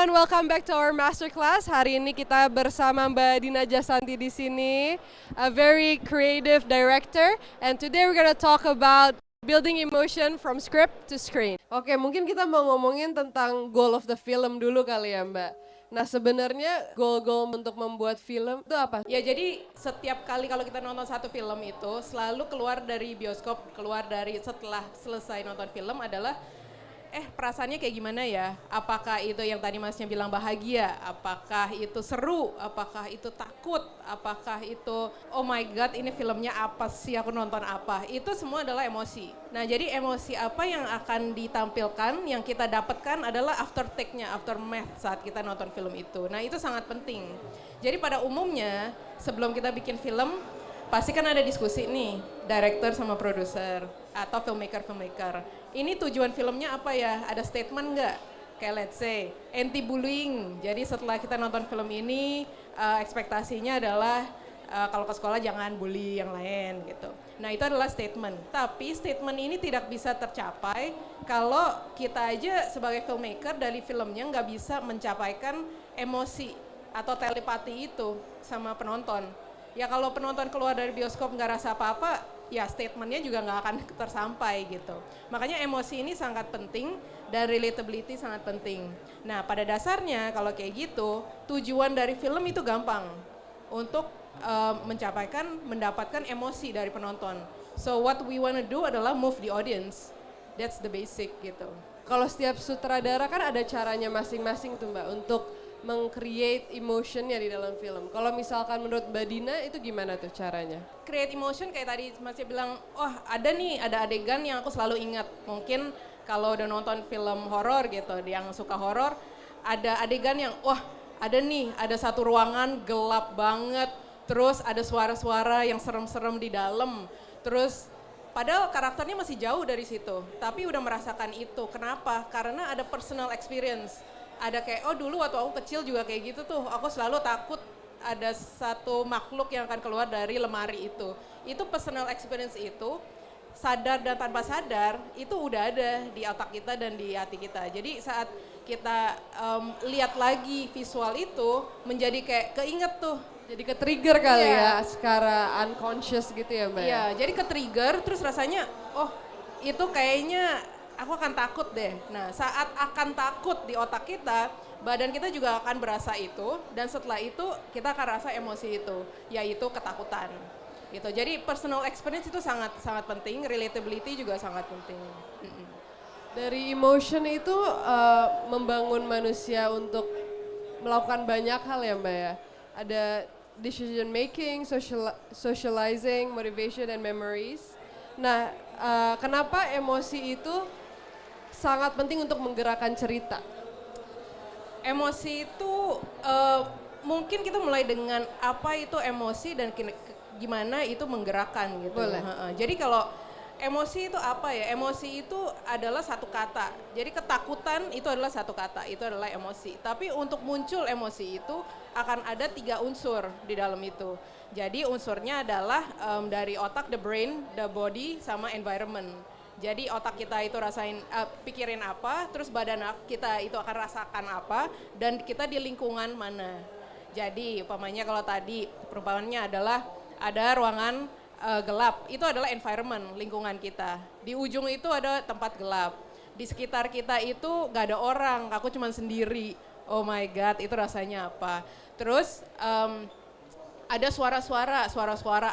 everyone, welcome back to our masterclass. Hari ini kita bersama Mbak Dina Jasanti di sini, a very creative director, and today we're gonna talk about building emotion from script to screen. Oke, mungkin kita mau ngomongin tentang goal of the film dulu kali ya, Mbak. Nah, sebenarnya goal-goal untuk membuat film itu apa? Ya jadi setiap kali kalau kita nonton satu film itu selalu keluar dari bioskop, keluar dari setelah selesai nonton film adalah perasaannya kayak gimana ya? Apakah itu yang tadi masnya bilang bahagia? Apakah itu seru? Apakah itu takut? Apakah itu oh my god ini filmnya apa sih, aku nonton apa? Itu semua adalah emosi. Nah jadi emosi apa yang akan ditampilkan, yang kita dapatkan adalah after take-nya, aftermath saat kita nonton film itu. Nah itu sangat penting. Jadi pada umumnya sebelum kita bikin film pasti kan ada diskusi nih, director sama produser atau filmmaker. Ini tujuan filmnya apa ya? Ada statement nggak? Kayak let's say anti-bullying. Jadi setelah kita nonton film ini, ekspektasinya adalah kalau ke sekolah jangan bully yang lain gitu. Nah itu adalah statement. Tapi statement ini tidak bisa tercapai kalau kita aja sebagai filmmaker dari filmnya nggak bisa mencapaikan emosi atau telepati itu sama penonton. Ya kalau penonton keluar dari bioskop nggak rasa apa-apa, ya statementnya juga nggak akan tersampai gitu. Makanya emosi ini sangat penting dan relatability sangat penting. Nah pada dasarnya kalau kayak gitu, tujuan dari film itu gampang untuk mendapatkan emosi dari penonton. So what we wanna do adalah move the audience. That's the basic gitu. Kalau setiap sutradara kan ada caranya masing-masing tuh Mbak untuk meng-create emotionnya di dalam film. Kalau misalkan menurut Mbak Dina itu gimana tuh caranya? Create emotion kayak tadi masih bilang, oh ada adegan yang aku selalu ingat. Mungkin kalau udah nonton film horor gitu, yang suka horor, ada adegan yang ada satu ruangan gelap banget, terus ada suara-suara yang serem-serem di dalam, terus padahal karakternya masih jauh dari situ, tapi udah merasakan itu. Kenapa? Karena ada personal experience. Ada kayak, oh dulu waktu aku kecil juga kayak gitu tuh, aku selalu takut ada satu makhluk yang akan keluar dari lemari itu. Itu personal experience itu, sadar dan tanpa sadar, itu udah ada di otak kita dan di hati kita. Jadi saat kita lihat lagi visual itu, menjadi kayak keinget tuh. Jadi ke-trigger kali ya, secara unconscious gitu ya Mbak? Iya, jadi ke-trigger terus rasanya, oh itu kayaknya aku akan takut deh. Nah saat akan takut di otak kita, badan kita juga akan berasa itu, dan setelah itu kita akan rasa emosi itu, yaitu ketakutan. Gitu. Jadi personal experience itu sangat sangat penting, relatability juga sangat penting. Dari emotion itu membangun manusia untuk melakukan banyak hal ya Mbak ya. Ada decision making, socializing, motivation, and memories. Nah, kenapa emosi itu sangat penting untuk menggerakkan cerita? Emosi itu mungkin kita mulai dengan apa itu emosi dan gimana itu menggerakkan gitu. Boleh. Jadi kalau emosi itu apa ya? Emosi itu adalah satu kata. Jadi ketakutan itu adalah satu kata, itu adalah emosi. Tapi untuk muncul emosi itu akan ada 3 unsur di dalam itu. Jadi unsurnya adalah dari otak, the brain, the body, sama environment. Jadi otak kita itu pikirin apa, terus badan kita itu akan rasakan apa, dan kita di lingkungan mana. Jadi umpamanya kalau tadi perumpamannya adalah ada ruangan gelap, itu adalah environment, lingkungan kita. Di ujung itu ada tempat gelap. Di sekitar kita itu gak ada orang, aku cuma sendiri. Oh my god, itu rasanya apa? Terus ada suara-suara,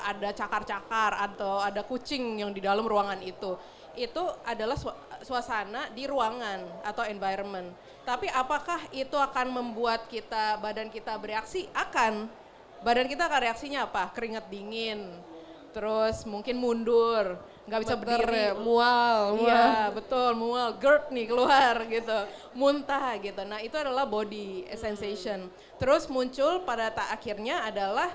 ada cakar-cakar atau ada kucing yang di dalam ruangan itu. Itu adalah suasana di ruangan atau environment. Tapi apakah itu akan membuat badan kita bereaksi? Akan. Badan kita akan reaksinya apa? Keringat dingin, terus mungkin mundur, nggak bisa berdiri. Mual. Iya betul, mual, GERD nih keluar gitu, muntah gitu. Nah itu adalah body sensation. Terus muncul pada akhirnya adalah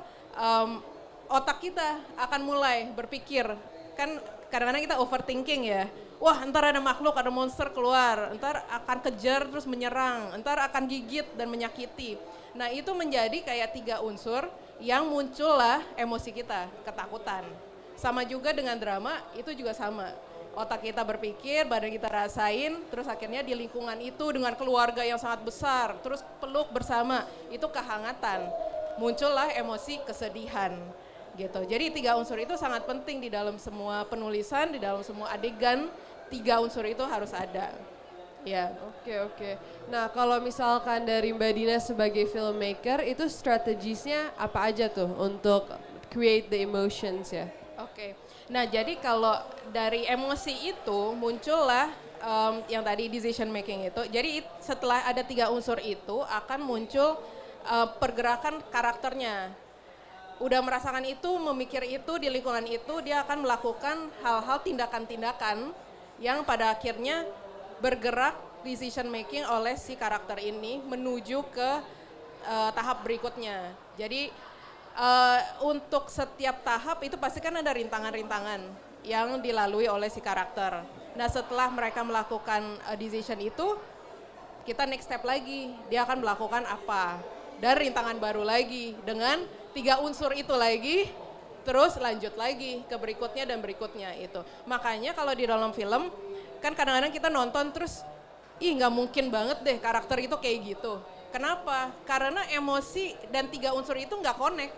otak kita akan mulai berpikir. Kan kadang-kadang kita overthinking ya. Wah ntar ada makhluk, ada monster keluar, ntar akan kejar terus menyerang, ntar akan gigit dan menyakiti. Nah itu menjadi kayak 3 unsur yang muncullah emosi kita, ketakutan. Sama juga dengan drama, itu juga sama. Otak kita berpikir, badan kita rasain, terus akhirnya di lingkungan itu dengan keluarga yang sangat besar, terus peluk bersama, itu kehangatan. Muncullah emosi kesedihan gitu. Jadi 3 unsur itu sangat penting di dalam semua penulisan, di dalam semua adegan, 3 unsur itu harus ada. Ya. Oke. Nah, kalau misalkan dari Mbak Dina sebagai filmmaker, itu strategisnya apa aja tuh untuk create the emotions ya? Oke. Nah, jadi kalau dari emosi itu muncullah yang tadi decision making itu. Jadi setelah ada 3 unsur itu akan muncul pergerakan karakternya. Udah merasakan itu, memikir itu di lingkungan itu, dia akan melakukan hal-hal tindakan-tindakan yang pada akhirnya bergerak decision making oleh si karakter ini menuju ke tahap berikutnya. Jadi untuk setiap tahap itu pasti kan ada rintangan-rintangan yang dilalui oleh si karakter. Nah, setelah mereka melakukan decision itu, kita next step lagi, dia akan melakukan apa. Dan rintangan baru lagi dengan 3 unsur itu lagi, terus lanjut lagi ke berikutnya dan berikutnya itu. Makanya kalau di dalam film, kan kadang-kadang kita nonton terus, nggak mungkin banget deh karakter itu kayak gitu. Kenapa? Karena emosi dan 3 unsur itu nggak connect.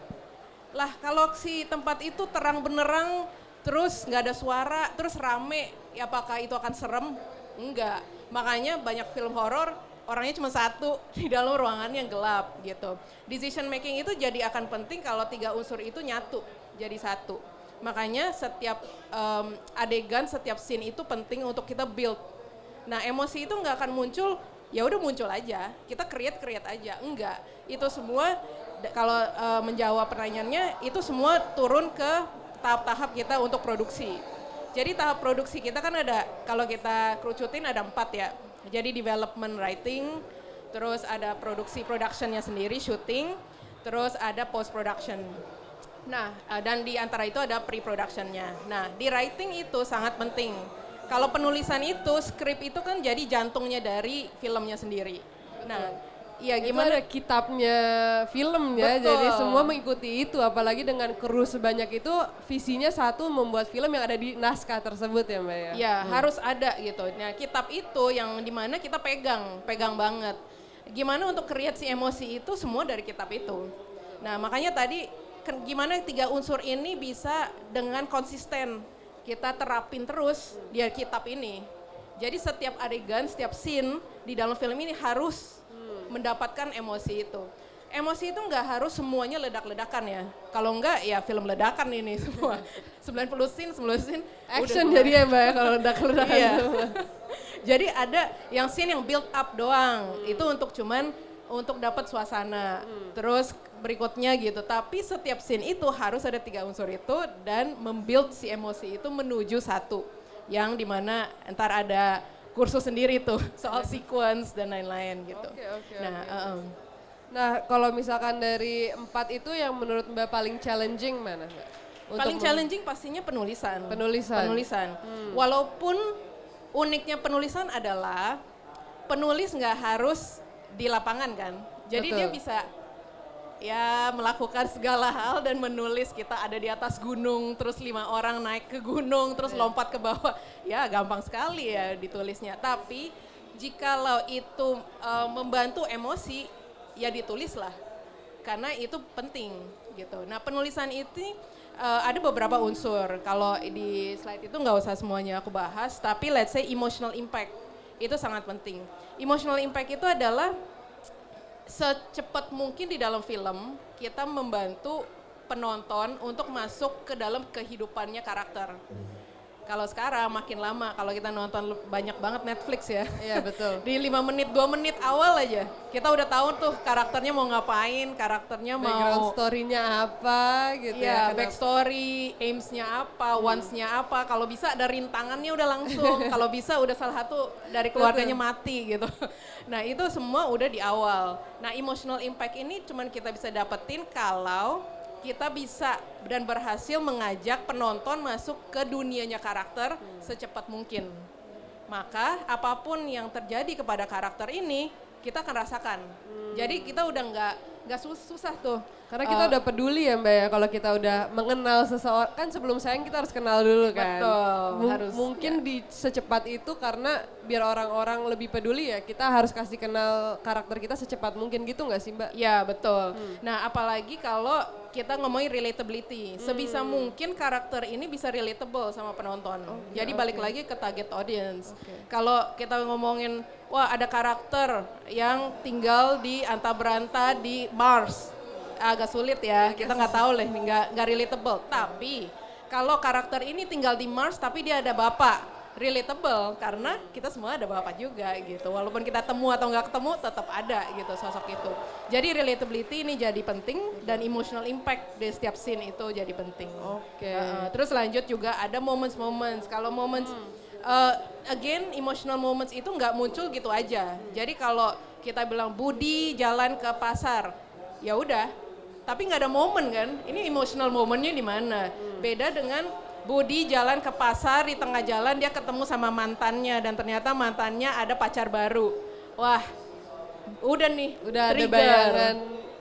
Lah kalau si tempat itu terang benerang, terus nggak ada suara, terus rame, ya apakah itu akan serem? Enggak. Makanya banyak film horor orangnya cuma satu di dalam ruangan yang gelap gitu. Decision making itu jadi akan penting kalau 3 unsur itu nyatu jadi satu. Makanya setiap adegan, setiap scene itu penting untuk kita build. Nah, emosi itu nggak akan muncul, ya udah muncul aja, kita create aja, enggak. Itu semua kalau menjawab pertanyaannya, itu semua turun ke tahap-tahap kita untuk produksi. Jadi tahap produksi kita kan ada, kalau kita kerucutin ada 4 ya. Jadi development writing, terus ada productionnya sendiri, shooting, terus ada post production. Nah, dan di antara itu ada pre-productionnya. Nah, di writing itu sangat penting. Kalau penulisan itu, skrip itu kan jadi jantungnya dari filmnya sendiri. Nah, ya gimana? Itu ada kitabnya film ya, Betul. jadi semua mengikuti itu. Apalagi dengan kru sebanyak itu, visinya satu membuat film yang ada di naskah tersebut ya Mbak ya? Ya, harus ada gitu. Nah, kitab itu yang dimana kita pegang banget. Gimana untuk create si emosi itu semua dari kitab itu. Nah, makanya tadi gimana 3 unsur ini bisa dengan konsisten kita terapin terus di kitab ini. Jadi setiap adegan, setiap scene di dalam film ini harus mendapatkan emosi itu. Emosi itu nggak harus semuanya ledak-ledakan ya. Kalau enggak ya film ledakan ini semua. 90 scene Action jadi ya Mbak ya kalau ledak-ledakan. Iya. Jadi ada yang scene yang build up doang. Itu untuk cuman untuk dapat suasana. Terus berikutnya gitu. Tapi setiap scene itu harus ada 3 unsur itu dan membuild si emosi itu menuju satu. Yang dimana entar ada kursus sendiri tuh soal sequence dan lain-lain gitu. Oke. Nah, kalau misalkan dari 4 itu yang menurut Mbak paling challenging mana Mbak? paling challenging pastinya penulisan. Penulisan. Walaupun uniknya penulisan adalah penulis nggak harus di lapangan kan. Jadi Betul. dia bisa ya melakukan segala hal dan menulis kita ada di atas gunung, terus 5 orang naik ke gunung, terus lompat ke bawah. Ya gampang sekali ya ditulisnya. Tapi jikalau itu membantu emosi, ya ditulislah. Karena itu penting gitu. Nah, penulisan itu ada beberapa unsur. Kalau di slide itu nggak usah semuanya aku bahas, tapi let's say emotional impact itu sangat penting. Emotional impact itu adalah secepat mungkin di dalam film kita membantu penonton untuk masuk ke dalam kehidupannya karakter. Kalau sekarang makin lama, kalau kita nonton banyak banget Netflix ya. Iya betul. Di 5 menit, 2 menit awal aja, kita udah tahu tuh karakternya mau ngapain, karakternya Background mau story-nya apa gitu ya. Iya, backstory, aims-nya apa, wants-nya apa. Kalau bisa ada rintangannya udah langsung. Kalau bisa udah salah satu dari keluarganya mati gitu. Nah itu semua udah di awal. Nah emotional impact ini cuman kita bisa dapetin kalau kita bisa dan berhasil mengajak penonton masuk ke dunianya karakter secepat mungkin. Maka apapun yang terjadi kepada karakter ini kita akan rasakan. Jadi kita udah nggak susah tuh. Karena kita udah peduli ya Mbak ya, kalau kita udah mengenal seseorang, kan sebelum sayang kita harus kenal dulu kan. Betul, harus, mungkin di secepat itu karena biar orang-orang lebih peduli ya, kita harus kasih kenal karakter kita secepat mungkin gitu nggak sih Mbak? Ya betul. Nah apalagi kalau kita ngomongin relatability, sebisa mungkin karakter ini bisa relatable sama penonton. Jadi balik lagi ke target audience. Kalau kita ngomongin, wah ada karakter yang tinggal di anta beranta di Mars, agak sulit ya, kita nggak tahu lah, nggak relatable. Tapi kalau karakter ini tinggal di Mars tapi dia ada bapak, relatable karena kita semua ada bapak juga gitu. Walaupun kita temu atau nggak ketemu, tetap ada gitu sosok itu. Jadi relatability ini jadi penting dan emotional impact di setiap scene itu jadi penting. Terus lanjut juga ada moments. Kalau moments, again emotional moments itu nggak muncul gitu aja. Jadi kalau kita bilang Budi jalan ke pasar, ya udah. Tapi nggak ada momen kan, ini emotional momennya di mana? Beda dengan Budi jalan ke pasar, di tengah jalan dia ketemu sama mantannya dan ternyata mantannya ada pacar baru. Wah, udah nih, Udah trigger. ada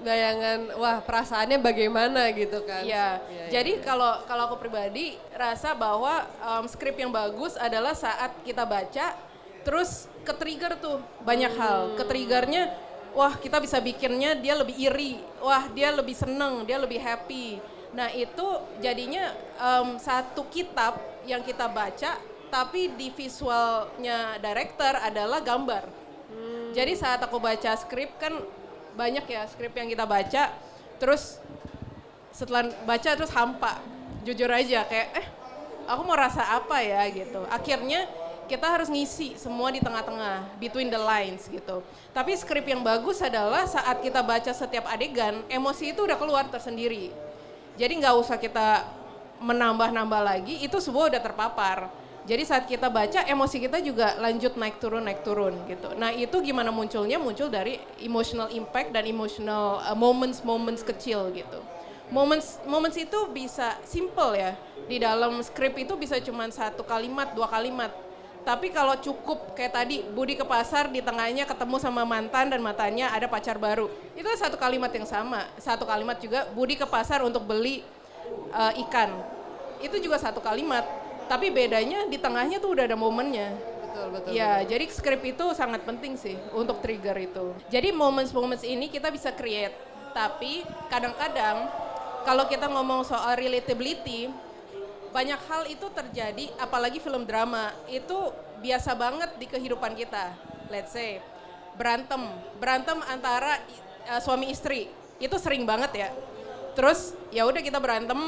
bayangan, wah perasaannya bagaimana gitu kan. Ya, jadi kalau aku pribadi rasa bahwa skrip yang bagus adalah saat kita baca, terus ke-trigger tuh banyak hal. Ke-triggernya, wah kita bisa bikinnya dia lebih iri, wah dia lebih seneng, dia lebih happy. Nah itu jadinya satu kitab yang kita baca, tapi di visualnya director adalah gambar. Jadi saat aku baca skrip kan banyak ya skrip yang kita baca, terus setelah baca terus hampa, jujur aja kayak aku mau rasa apa ya gitu. Akhirnya kita harus ngisi semua di tengah-tengah, between the lines gitu. Tapi skrip yang bagus adalah saat kita baca setiap adegan, emosi itu udah keluar tersendiri. Jadi nggak usah kita menambah-nambah lagi, itu semua udah terpapar. Jadi saat kita baca, emosi kita juga lanjut naik turun gitu. Nah itu gimana munculnya? Muncul dari emotional impact dan emotional moments kecil gitu. Moments itu bisa simple ya. Di dalam skrip itu bisa cuma 1 kalimat, 2 kalimat. Tapi kalau cukup kayak tadi Budi ke pasar di tengahnya ketemu sama mantan dan mantannya ada pacar baru. Itu 1 kalimat yang sama. 1 kalimat juga Budi ke pasar untuk beli ikan. Itu juga 1 kalimat. Tapi bedanya di tengahnya tuh udah ada momennya. Betul. Ya, jadi skrip itu sangat penting sih untuk trigger itu. Jadi moments ini kita bisa create. Tapi kadang-kadang kalau kita ngomong soal relatability, banyak hal itu terjadi, apalagi film drama, itu biasa banget di kehidupan kita. Let's say, berantem antara suami istri, itu sering banget ya. Terus ya udah kita berantem,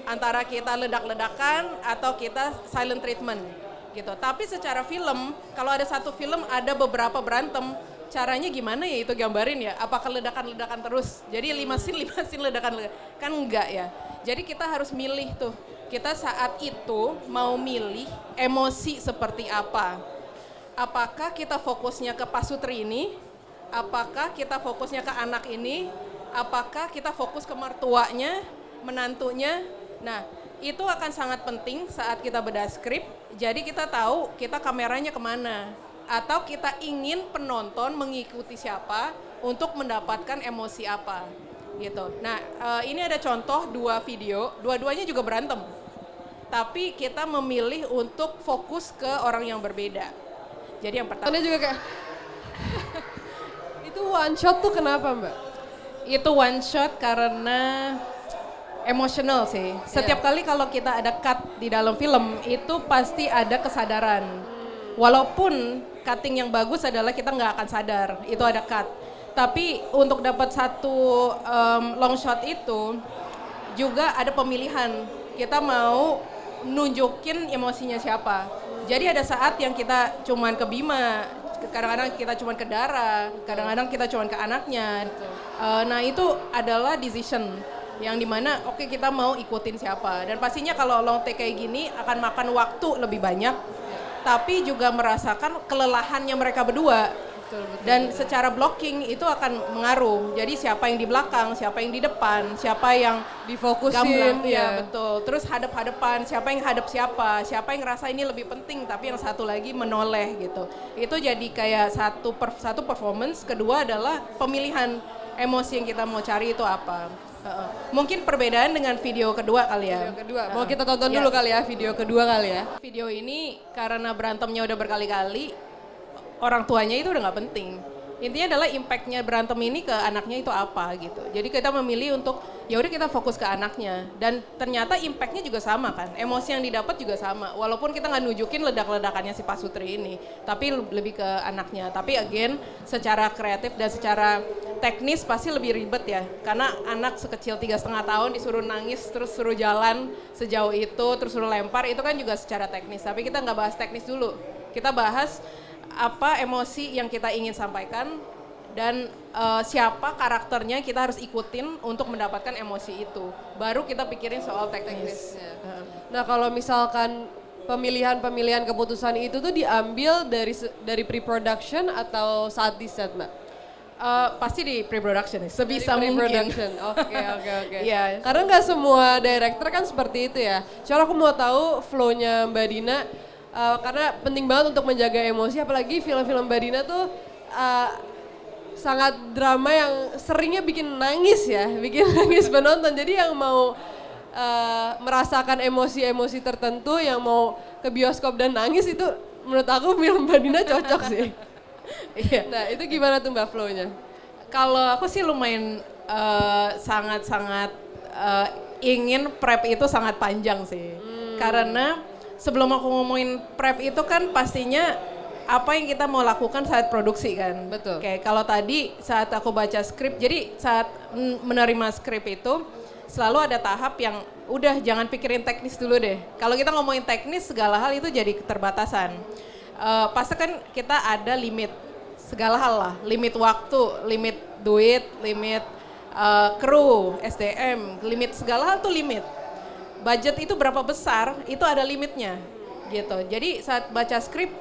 antara kita ledak-ledakan atau kita silent treatment gitu. Tapi secara film, kalau ada satu film ada beberapa berantem, caranya gimana ya itu gambarin ya? Apakah ledakan-ledakan terus? Jadi 5 scene ledakan, kan enggak ya. Jadi kita harus milih tuh. Kita saat itu mau milih emosi seperti apa. Apakah kita fokusnya ke pasutri ini? Apakah kita fokusnya ke anak ini? Apakah kita fokus ke mertuanya, menantunya? Nah, itu akan sangat penting saat kita bedah skrip. Jadi kita tahu kita kameranya kemana. Atau kita ingin penonton mengikuti siapa untuk mendapatkan emosi apa. Gitu. Nah, ini ada contoh 2 video, dua-duanya juga berantem. Tapi kita memilih untuk fokus ke orang yang berbeda. Jadi yang pertama. Anda juga kayak, itu one shot tuh kenapa Mbak? Itu one shot karena emosional sih. Setiap kali kalau kita ada cut di dalam film, itu pasti ada kesadaran. Walaupun cutting yang bagus adalah kita nggak akan sadar, itu ada cut. Tapi untuk dapat satu long shot itu juga ada pemilihan. Kita mau nunjukin emosinya siapa. Jadi ada saat yang kita cuman ke Bima, kadang-kadang kita cuman ke Dara, kadang-kadang kita cuman ke anaknya. Nah itu adalah decision yang dimana oke, kita mau ikutin siapa. Dan pastinya kalau long take kayak gini akan makan waktu lebih banyak, tapi juga merasakan kelelahannya mereka berdua. Dan secara blocking itu akan mengaruh. Jadi siapa yang di belakang, siapa yang di depan, siapa yang Difokusin, gamblang, ya. ya betul. Terus hadap-hadapan, siapa yang hadap siapa yang ngerasa ini lebih penting, tapi yang satu lagi menoleh gitu. Itu jadi kayak satu performance. Kedua adalah pemilihan emosi yang kita mau cari itu apa. Mungkin perbedaan dengan video kedua kali ya. Video kedua, mau kita tonton dulu kali ya video kedua kali ya. Video ini karena berantemnya udah berkali-kali, orang tuanya itu udah nggak penting. Intinya adalah impactnya berantem ini ke anaknya itu apa gitu. Jadi kita memilih untuk ya udah kita fokus ke anaknya dan ternyata impactnya juga sama kan. Emosi yang didapat juga sama. Walaupun kita nggak nunjukin ledak-ledakannya si Pak Sutri ini, tapi lebih ke anaknya. Tapi again secara kreatif dan secara teknis pasti lebih ribet ya. Karena anak sekecil 3,5 tahun disuruh nangis terus suruh jalan sejauh itu terus suruh lempar itu kan juga secara teknis. Tapi kita nggak bahas teknis dulu. Kita bahas apa emosi yang kita ingin sampaikan dan siapa karakternya kita harus ikutin untuk mendapatkan emosi itu. Baru kita pikirin soal teknis. Nah kalau misalkan pemilihan keputusan itu tuh diambil dari pre-production atau saat di set, Mbak? Pasti di pre-production, sebisa mungkin. Oke. Iya. Karena nggak semua director kan seperti itu ya. Soalnya aku mau tahu flow-nya Mbak Dina. Karena penting banget untuk menjaga emosi, apalagi film-film Mbak Dina tuh sangat drama yang seringnya bikin nangis ya, bikin nangis penonton. Jadi yang mau merasakan emosi-emosi tertentu, yang mau ke bioskop dan nangis itu menurut aku film Mbak Dina cocok sih. Iya. Nah itu gimana tuh Mbak flow-nya? Kalau aku sih lumayan sangat-sangat ingin prep itu sangat panjang sih. Karena sebelum aku ngomongin prep itu kan pastinya apa yang kita mau lakukan saat produksi kan. Betul. Kayak kalau tadi saat aku baca skrip, jadi saat menerima skrip itu selalu ada tahap yang udah jangan pikirin teknis dulu deh. Kalau kita ngomongin teknis segala hal itu jadi keterbatasan. Pasti kan kita ada limit segala hal lah, limit waktu, limit duit, limit kru, SDM, limit segala hal tuh limit. Budget itu berapa besar, itu ada limitnya gitu. Jadi saat baca skrip,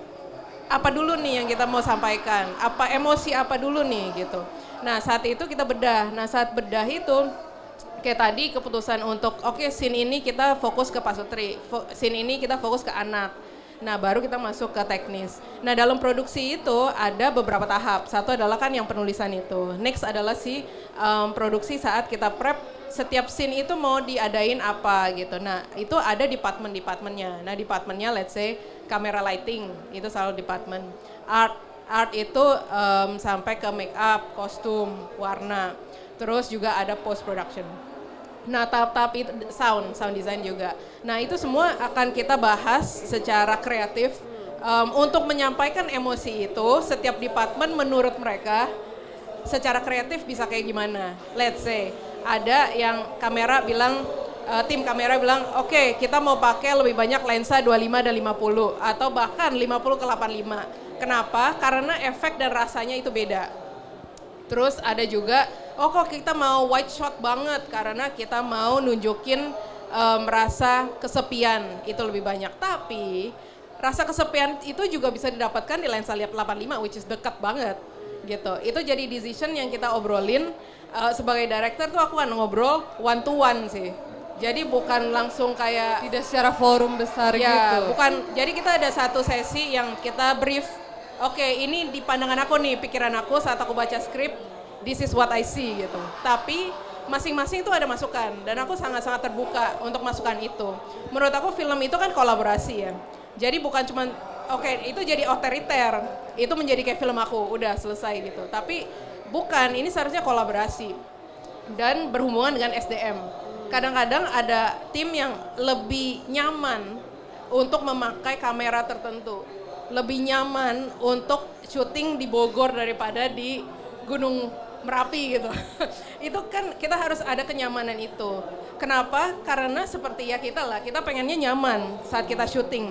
apa dulu nih yang kita mau sampaikan, apa emosi apa dulu nih gitu. Nah saat itu kita bedah, nah saat bedah itu kayak tadi keputusan untuk oke, scene ini kita fokus ke Pak Sutri, scene ini kita fokus ke anak. Nah baru kita masuk ke teknis. Nah dalam produksi itu ada beberapa tahap. Satu adalah kan yang penulisan itu. Next adalah produksi saat kita prep setiap scene itu mau diadain apa gitu. Nah itu ada department-departmentnya. Nah departmentnya let's say kamera lighting itu selalu department. Art itu sampai ke make up, kostum, warna. Terus juga ada post production. Nah tahap-tahap itu sound design juga. Nah itu semua akan kita bahas secara kreatif untuk menyampaikan emosi itu. Setiap departemen menurut mereka secara kreatif bisa kayak gimana. Let's say ada yang kamera bilang, tim kamera bilang oke, kita mau pakai lebih banyak lensa 25 dan 50 atau bahkan 50 ke 85. Kenapa? Karena efek dan rasanya itu beda. Terus ada juga kok kita mau wide shot banget karena kita mau nunjukin rasa kesepian itu lebih banyak. Tapi rasa kesepian itu juga bisa didapatkan di lensa 85 which is dekat banget gitu. Itu jadi decision yang kita obrolin sebagai director tuh aku kan ngobrol one to one sih. Jadi bukan langsung kayak tidak secara forum besar ya, gitu. Bukan. Jadi kita ada satu sesi yang kita brief. Oke, ini di pandangan aku nih, pikiran aku saat aku baca skrip, this is what I see gitu. Tapi masing-masing itu ada masukan dan aku sangat-sangat terbuka untuk masukan itu. Menurut aku film itu kan kolaborasi ya. Jadi bukan cuma itu jadi otoriter, itu menjadi kayak film aku, udah selesai gitu. Tapi bukan, ini seharusnya kolaborasi dan berhubungan dengan SDM. Kadang-kadang ada tim yang lebih nyaman untuk memakai kamera tertentu. Lebih nyaman untuk syuting di Bogor daripada di Gunung Merapi gitu. Itu kan kita harus ada kenyamanan itu. Kenapa? Karena seperti ya kita lah, kita pengennya nyaman saat kita syuting.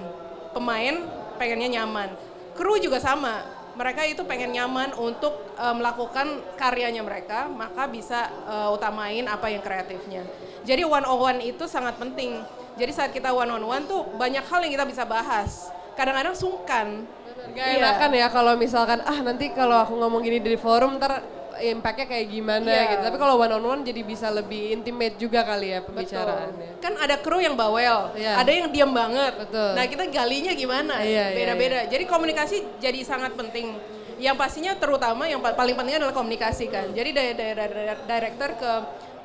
Pemain pengennya nyaman. Kru juga sama. Mereka itu pengen nyaman untuk melakukan karyanya mereka, maka bisa utamain apa yang kreatifnya. Jadi one on one itu sangat penting. Jadi saat kita one on one tuh banyak hal yang kita bisa bahas. Kadang-kadang sungkan. Gak enakan ya kalau misalkan nanti kalau aku ngomong gini di forum ntar impact-nya kayak gimana gitu. Tapi kalau one on one jadi bisa lebih intimate juga kali ya pembicaraannya. Betul. Kan ada kru yang bawel, ada yang diam banget. Betul. Nah kita galinya gimana? Beda-beda. Jadi komunikasi jadi sangat penting. Yang pastinya terutama yang paling penting adalah komunikasi kan. Jadi dari director ke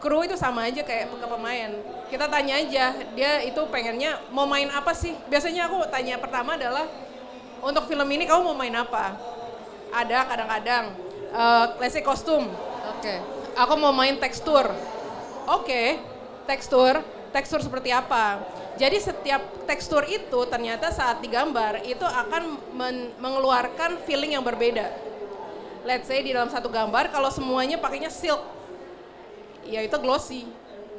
kru itu sama aja kayak ke pemain. Kita tanya aja, dia itu pengennya mau main apa sih? Biasanya aku tanya pertama adalah, untuk film ini kamu mau main apa? Ada kadang-kadang, let's say kostum. Oke. Aku mau main tekstur. Oke, tekstur seperti apa? Jadi setiap tekstur itu ternyata saat digambar itu akan mengeluarkan feeling yang berbeda. Let's say di dalam satu gambar kalau semuanya pakainya silk, ya itu glossy.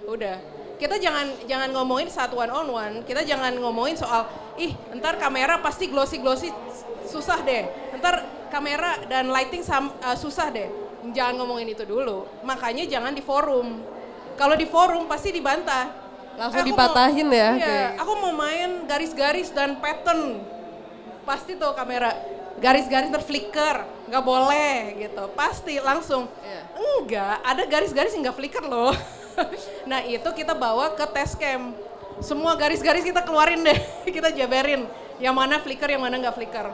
Udah. Kita jangan ngomongin satu one on one, kita jangan ngomongin soal ntar kamera pasti glossy susah deh. Ntar kamera dan lighting susah deh. Jangan ngomongin itu dulu. Makanya jangan di forum. Kalau di forum pasti dibantah. Langsung dipatahin ya. Iya, aku mau main garis-garis dan pattern. Pasti tuh kamera garis-garis terflicker, nggak boleh gitu. Pasti langsung. Enggak, ada garis-garis yang nggak flicker loh. Nah itu kita bawa ke test cam. Semua garis-garis kita keluarin deh, kita jabarin. Yang mana flicker, yang mana nggak flicker.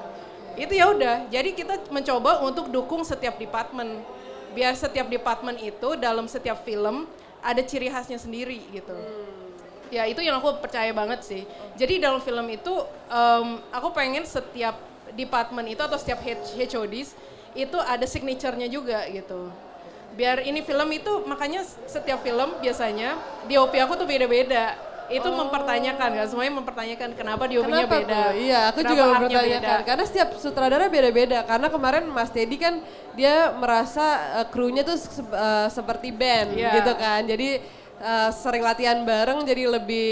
Itu ya udah. Jadi kita mencoba untuk dukung setiap department. Biar setiap department itu dalam setiap film ada ciri khasnya sendiri gitu. Ya itu yang aku percaya banget sih. Jadi dalam film itu aku pengen setiap department itu atau setiap HODs itu ada signature-nya juga gitu. Biar ini film itu makanya setiap film biasanya DOP aku tuh beda-beda. Itu mempertanyakan kan, semuanya mempertanyakan kenapa DOP-nya beda. Tuh? Iya, aku kenapa juga artnya mempertanyakan. beda. Karena setiap sutradara beda-beda. Karena kemarin Mas Teddy kan dia merasa krunya tuh seperti band gitu kan. Jadi sering latihan bareng jadi lebih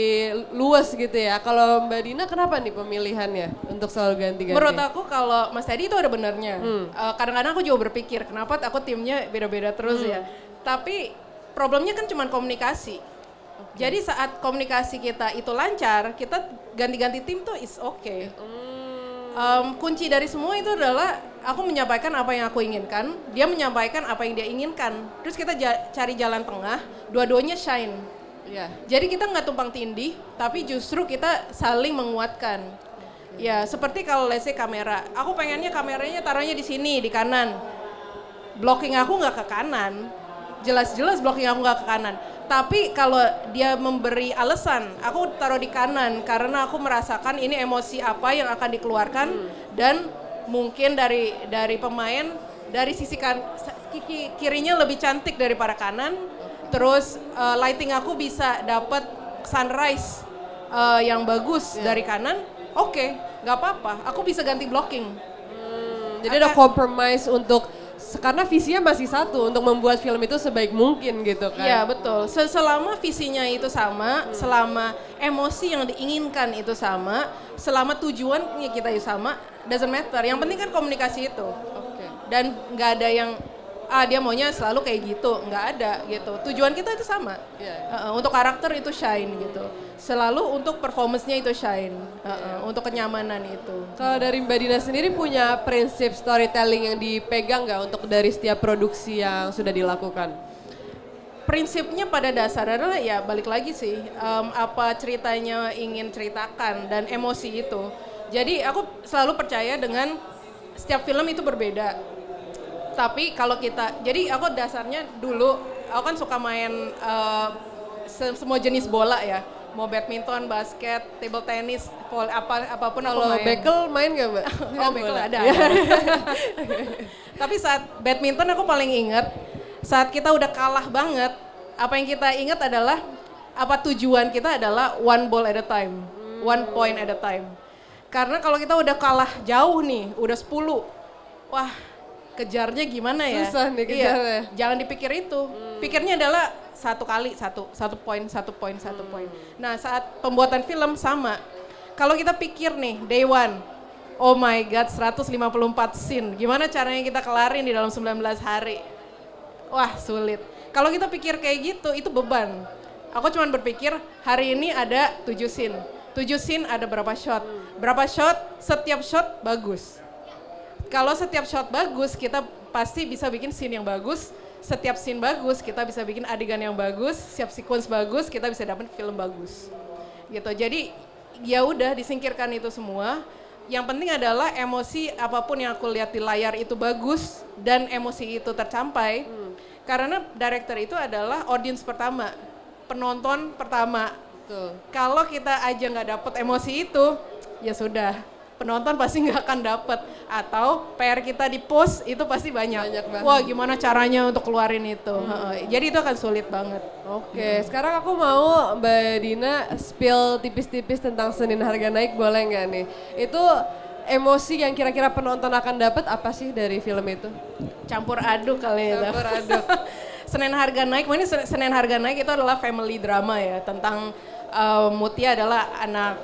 luas gitu ya. Kalau Mbak Dina kenapa nih pemilihannya untuk selalu ganti-ganti? Menurut aku kalau Mas Teddy itu ada benernya. Kadang-kadang aku juga berpikir kenapa aku timnya beda-beda terus ya. Tapi problemnya kan cuma komunikasi. Jadi saat komunikasi kita itu lancar, kita ganti-ganti tim tuh is okay. Kunci dari semua itu adalah aku menyampaikan apa yang aku inginkan, dia menyampaikan apa yang dia inginkan. Terus kita cari jalan tengah, dua-duanya shine. Iya. Jadi kita nggak tumpang tindih, tapi justru kita saling menguatkan. Ya seperti kalau let's say kamera, aku pengennya kameranya taruhnya di sini, di kanan. Blocking aku nggak ke kanan, jelas-jelas blocking aku nggak ke kanan. Tapi kalau dia memberi alasan, aku taruh di kanan karena aku merasakan ini emosi apa yang akan dikeluarkan dan mungkin dari pemain dari sisi kirinya lebih cantik daripada kanan. Terus lighting aku bisa dapat sunrise yang bagus dari kanan. Oke, nggak apa-apa. Aku bisa ganti blocking. Jadi ada compromise untuk karena visinya masih satu untuk membuat film itu sebaik mungkin gitu kan. Iya betul, selama visinya itu sama, selama emosi yang diinginkan itu sama, selama tujuannya kita itu sama, doesn't matter. Yang penting kan komunikasi itu. Dan nggak ada yang dia maunya selalu kayak gitu, nggak ada gitu. Tujuan kita itu sama. Untuk karakter itu shine gitu. Selalu untuk performance-nya itu shine. Untuk kenyamanan itu. Kalau dari Mbak Dina sendiri punya prinsip storytelling yang dipegang nggak untuk dari setiap produksi yang sudah dilakukan? Prinsipnya pada dasar adalah ya balik lagi sih, apa ceritanya ingin ceritakan dan emosi itu. Jadi aku selalu percaya dengan setiap film itu berbeda. Tapi kalau jadi aku dasarnya dulu, aku kan suka main semua jenis bola ya. Mau badminton, basket, table tennis, apapun aku Kalau main. bekel main nggak Mbak? Oh bekel ada. Tapi saat badminton aku paling ingat, saat kita udah kalah banget, apa yang kita ingat adalah, apa tujuan kita adalah one ball at a time, one point at a time. Karena kalau kita udah kalah jauh nih, udah 10, wah kejarnya gimana ya? Susah nih kejarnya. Jangan dipikir itu. Pikirnya adalah satu poin. Nah saat pembuatan film sama. Kalau kita pikir nih, day one, oh my god 154 scene. Gimana caranya kita kelarin di dalam 19 hari? Wah sulit. Kalau kita pikir kayak gitu, itu beban. Aku cuma berpikir hari ini ada 7 scene. 7 scene ada berapa shot? Berapa shot? Setiap shot bagus. Kalau setiap shot bagus, kita pasti bisa bikin scene yang bagus. Setiap scene bagus, kita bisa bikin adegan yang bagus. Setiap sequence bagus, kita bisa dapat film bagus. Gitu. Jadi ya udah disingkirkan itu semua. Yang penting adalah emosi apapun yang aku lihat di layar itu bagus dan emosi itu tercapai. Karena director itu adalah audience pertama, penonton pertama. Betul. Kalau kita aja nggak dapet emosi itu, ya sudah, penonton pasti nggak akan dapet. Atau PR kita di post itu pasti banyak. Banyak banget. Wah, gimana caranya untuk keluarin itu? Jadi itu akan sulit banget. Oke, sekarang aku mau Mbak Dina spill tipis-tipis tentang Senin Harga Naik, boleh nggak nih? Itu emosi yang kira-kira penonton akan dapat apa sih dari film itu? Campur aduk kali ya. Campur aduk. Senin Harga Naik, ini Senin Harga Naik itu adalah family drama ya, tentang Mutia adalah anak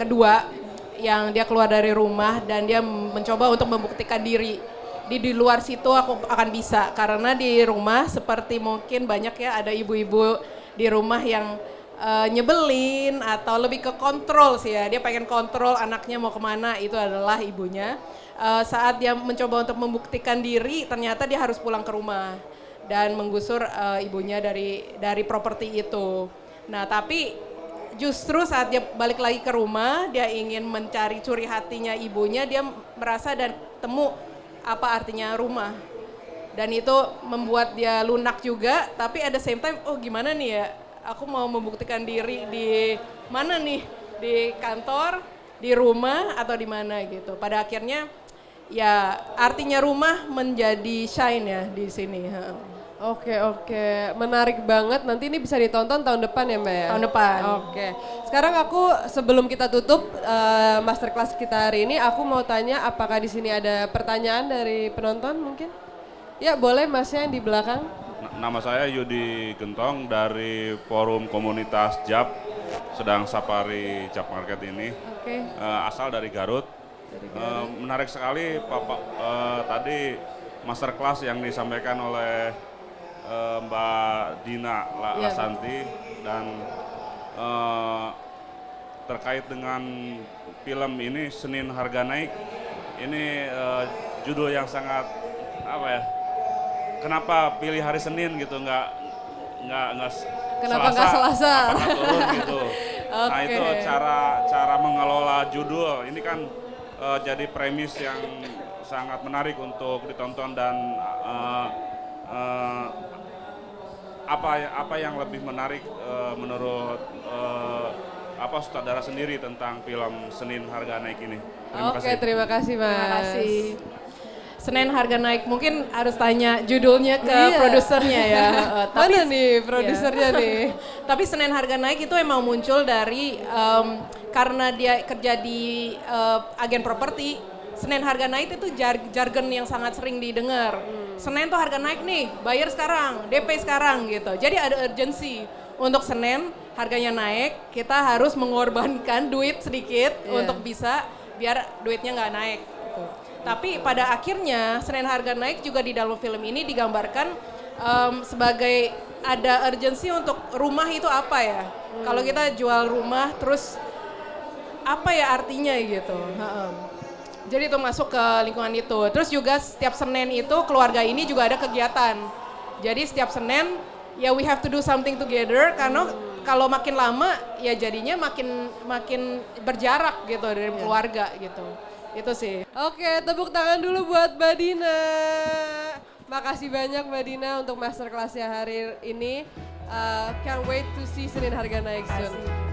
kedua yang dia keluar dari rumah dan dia mencoba untuk membuktikan diri. Di luar situ aku akan bisa, karena di rumah seperti mungkin banyak ya ada ibu-ibu di rumah yang nyebelin atau lebih ke kontrol sih ya. Dia pengen kontrol anaknya mau kemana, itu adalah ibunya. Saat dia mencoba untuk membuktikan diri, ternyata dia harus pulang ke rumah dan menggusur ibunya dari properti itu. Nah tapi justru saat dia balik lagi ke rumah, dia ingin mencari curi hatinya ibunya, dia merasa dan temu apa artinya rumah. Dan itu membuat dia lunak juga, tapi at the same time, oh gimana nih ya, aku mau membuktikan diri di mana nih, di kantor, di rumah, atau di mana gitu. Pada akhirnya ya artinya rumah menjadi shine ya di sini. Oke, menarik banget. Nanti ini bisa ditonton tahun depan ya Mbak ya? Tahun depan. Oke, sekarang aku sebelum kita tutup masterclass kita hari ini, aku mau tanya apakah di sini ada pertanyaan dari penonton mungkin? Ya boleh Masnya yang di belakang. Nama saya Yudi Gentong dari Forum Komunitas JAP, sedang safari JAP Market ini. Oke. Asal dari Garut. Menarik sekali tadi masterclass yang disampaikan oleh Mbak Dina Lasanti dan terkait dengan film ini Senin Harga Naik. Ini judul yang sangat apa ya? Kenapa pilih hari Senin gitu, nggak Kenapa nggak Selasa? Apakah turun gitu. Nah itu cara mengelola judul ini kan jadi premis yang sangat menarik untuk ditonton dan apa yang lebih menarik menurut sutradara sendiri tentang film Senin Harga Naik ini. Terima kasih. Terima kasih Mas. Terima kasih. Senin Harga Naik, mungkin harus tanya judulnya ke produsernya ya. Tapi mana nih produsernya nih? Tapi Senin Harga Naik itu emang muncul dari karena dia kerja di agen properti. Senin Harga Naik itu jargon yang sangat sering didengar. Senin tuh harga naik nih, bayar sekarang, DP sekarang gitu. Jadi ada urgensi untuk Senin harganya naik, kita harus mengorbankan duit sedikit untuk bisa biar duitnya nggak naik. Gitu. Tapi pada akhirnya Senin Harga Naik juga di dalam film ini digambarkan sebagai ada urgensi untuk rumah itu apa ya. Kalau kita jual rumah terus apa ya artinya gitu. Jadi itu masuk ke lingkungan itu. Terus juga setiap Senin itu keluarga ini juga ada kegiatan. Jadi setiap Senin ya we have to do something together karena kalau makin lama ya jadinya makin berjarak gitu dari keluarga gitu. Itu sih. Oke, tepuk tangan dulu buat Mbak Dina. Makasih banyak Mbak Dina untuk masterclass-nya hari ini. Can't wait to see Senin Harga Naik soon.